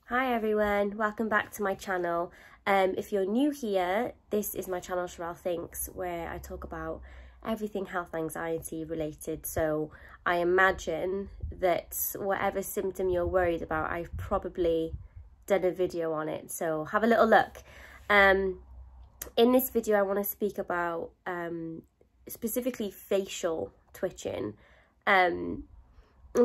Hi everyone, welcome back to my channel. If you're new here, this is my channel Sherelle Thinks, where I talk about everything health anxiety related. So I imagine that whatever symptom you're worried about, I've probably done a video on it, so have a little look. In this video I want to speak about specifically facial twitching,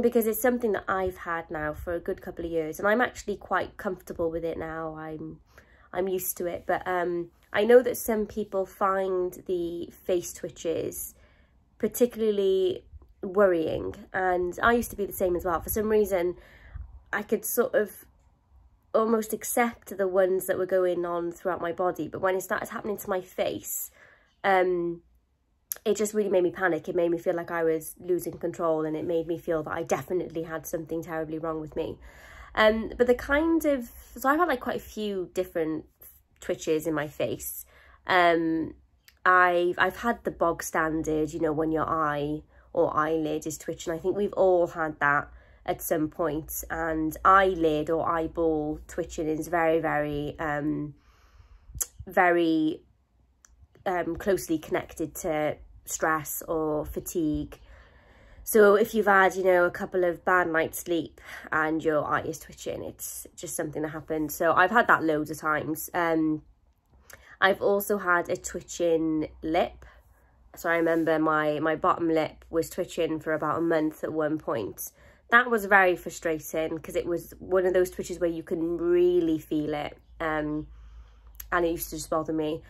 because it's something that I've had now for a good couple of years, and I'm actually quite comfortable with it now. I'm used to it, but I know that some people find the face twitches particularly worrying, and I used to be the same as well. For some reason I could sort of almost accept the ones that were going on throughout my body, but when it started happening to my face, it just really made me panic. It made me feel like I was losing control, and it made me feel that I definitely had something terribly wrong with me. But the kind of, so I've had like quite a few different twitches in my face. I've had the bog standard, you know, when your eye or eyelid is twitching. I think we've all had that at some point, and eyelid or eyeball twitching is very, very, very closely connected to stress or fatigue. So if you've had, you know, a couple of bad night's sleep and your eye is twitching, it's just something that happened. So I've had that loads of times. I've also had a twitching lip. So I remember my bottom lip was twitching for about a month at one point. That was very frustrating because it was one of those twitches where you can really feel it, and it used to just bother me.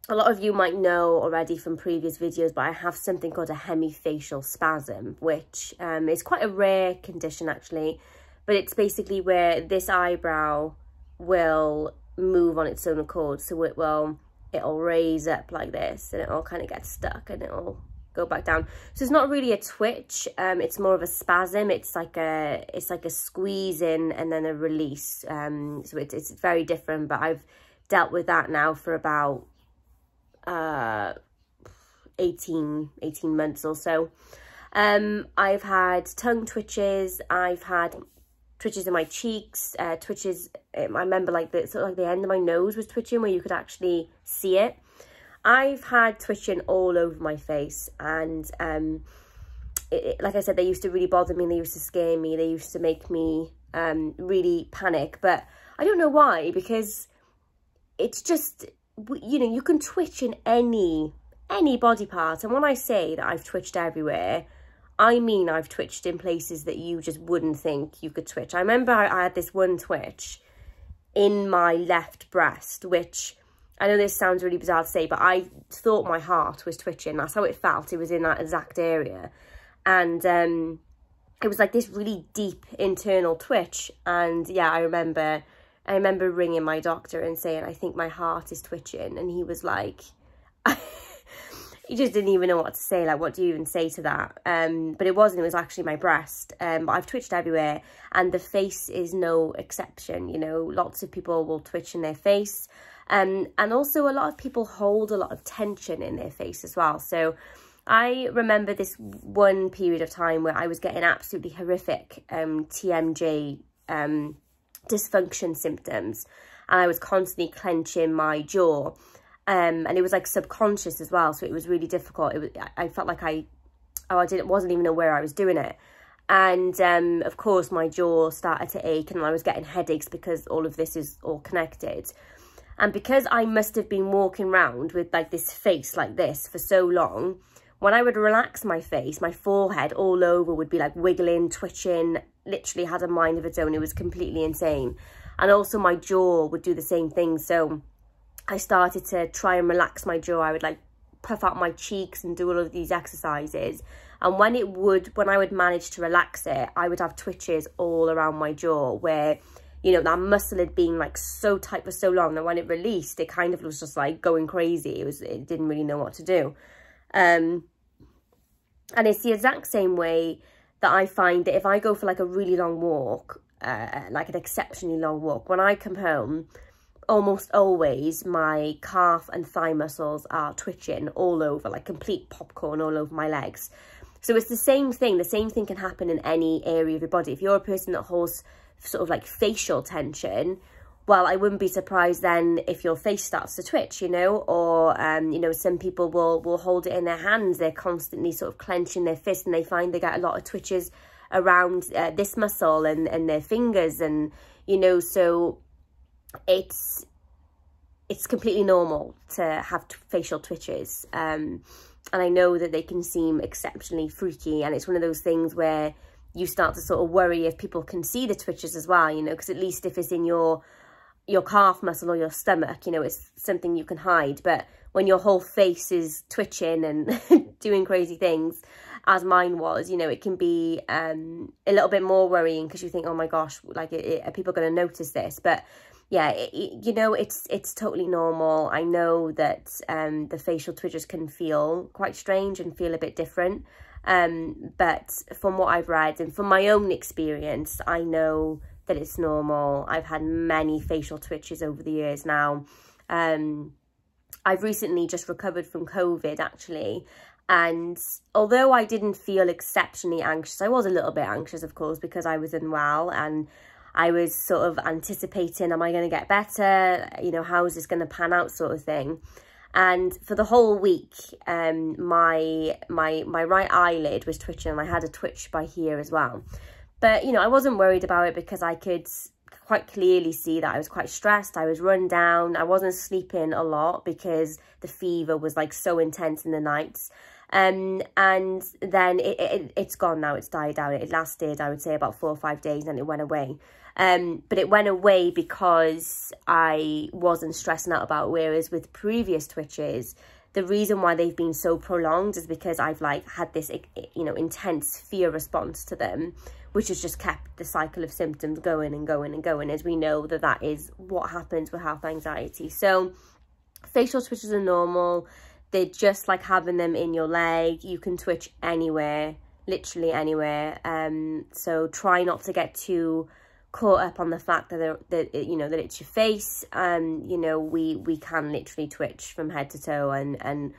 A lot of you might know already from previous videos, but I have something called a hemifacial spasm, which is quite a rare condition actually, but it's basically where this eyebrow will move on its own accord. So it'll raise up like this, and it'll kind of get stuck, and it'll go back down. So it's not really a twitch, it's more of a spasm. It's like a squeeze in and then a release. So it's very different, but I've dealt with that now for about 18 months or so. I've had tongue twitches, I've had twitches in my cheeks, twitches, I remember like the sort of like the end of my nose was twitching where you could actually see it. I've had twitching all over my face, and like I said, they used to really bother me, and they used to scare me, they used to make me really panic, but I don't know why, because it's just, you know, you can twitch in any body part. And when I say that I've twitched everywhere, I mean I've twitched in places that you just wouldn't think you could twitch. I remember I had this one twitch in my left breast, which I know this sounds really bizarre to say, but I thought my heart was twitching. That's how it felt. It was in that exact area. And it was like this really deep internal twitch. And yeah, I remember ringing my doctor and saying, I think my heart is twitching. And he was like, he just didn't even know what to say. Like, what do you even say to that? But it wasn't, it was actually my breast. But I've twitched everywhere, and the face is no exception. You know, lots of people will twitch in their face. And also a lot of people hold a lot of tension in their face as well. So I remember this one period of time where I was getting absolutely horrific TMJ dysfunction symptoms, and I was constantly clenching my jaw, and it was like subconscious as well, so it was really difficult. I felt like wasn't even aware I was doing it, and of course my jaw started to ache, and I was getting headaches because all of this is all connected. And because I must have been walking around with like this face like this for so long, when I would relax my face, my forehead all over would be like wiggling, twitching, literally had a mind of its own. It was completely insane. And also my jaw would do the same thing. So I started to try and relax my jaw. I would like puff out my cheeks and do all of these exercises. And when I would manage to relax it, I would have twitches all around my jaw where, you know, that muscle had been like so tight for so long that when it released, it kind of was just like going crazy. It didn't really know what to do. And it's the exact same way that I find that if I go for like a really long walk, like an exceptionally long walk, when I come home, almost always my calf and thigh muscles are twitching all over, like complete popcorn all over my legs. So it's the same thing. The same thing can happen in any area of your body. If you're a person that holds sort of like facial tension, well, I wouldn't be surprised then if your face starts to twitch, you know, or, you know, some people will hold it in their hands. They're constantly sort of clenching their fist, and they find they get a lot of twitches around this muscle and their fingers, and, you know, so it's completely normal to have facial twitches. And I know that they can seem exceptionally freaky, and it's one of those things where you start to sort of worry if people can see the twitches as well, you know, because at least if it's in your calf muscle or your stomach, you know, it's something you can hide. But when your whole face is twitching and doing crazy things, as mine was, you know, it can be a little bit more worrying, because you think, oh my gosh, like, are people going to notice this? But yeah, you know, it's totally normal. I know that the facial twitches can feel quite strange and feel a bit different. But from what I've read and from my own experience, I know that it's normal. I've had many facial twitches over the years now. I've recently just recovered from COVID, actually. And although I didn't feel exceptionally anxious, I was a little bit anxious, of course, because I was unwell, and I was sort of anticipating, am I going to get better? You know, how is this going to pan out, sort of thing. And for the whole week, my right eyelid was twitching, and I had a twitch by here as well. But, you know, I wasn't worried about it, because I could quite clearly see that I was quite stressed. I was run down. I wasn't sleeping a lot because the fever was like so intense in the nights. And then it's gone now. It's died down. It lasted, I would say, about 4 or 5 days, and it went away. But it went away because I wasn't stressing out about it. Whereas with previous twitches, the reason why they've been so prolonged is because I've like had this, you know, intense fear response to them, which has just kept the cycle of symptoms going and going and going, as we know that that is what happens with health anxiety. So facial twitches are normal. They're just like having them in your leg. You can twitch anywhere, literally anywhere. So try not to get too caught up on the fact that you know, that it's your face. You know, we can literally twitch from head to toe, and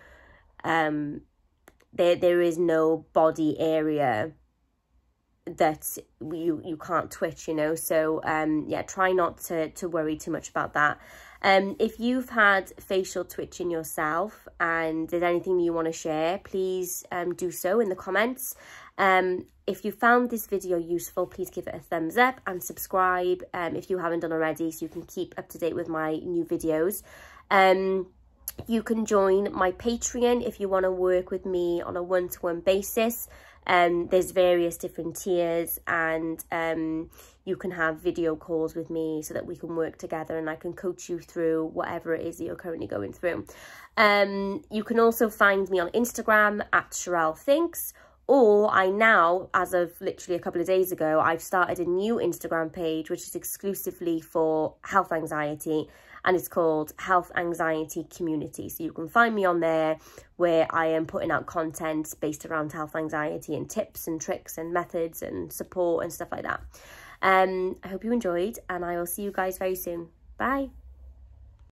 there is no body area that you can't twitch, you know. So yeah, try not to worry too much about that. If you've had facial twitching yourself and there's anything you want to share, please do so in the comments. If you found this video useful, please give it a thumbs up and subscribe if you haven't done already, so you can keep up to date with my new videos. You can join my Patreon if you want to work with me on a one-to-one basis. There's various different tiers, and you can have video calls with me so that we can work together and I can coach you through whatever it is that you're currently going through. You can also find me on Instagram at Sherelle Thinks, or I now, as of literally a couple of days ago, I've started a new Instagram page which is exclusively for health anxiety, and it's called Health Anxiety Community. So you can find me on there, where I am putting out content based around health anxiety and tips and tricks and methods and support and stuff like that. I hope you enjoyed, and I will see you guys very soon. Bye.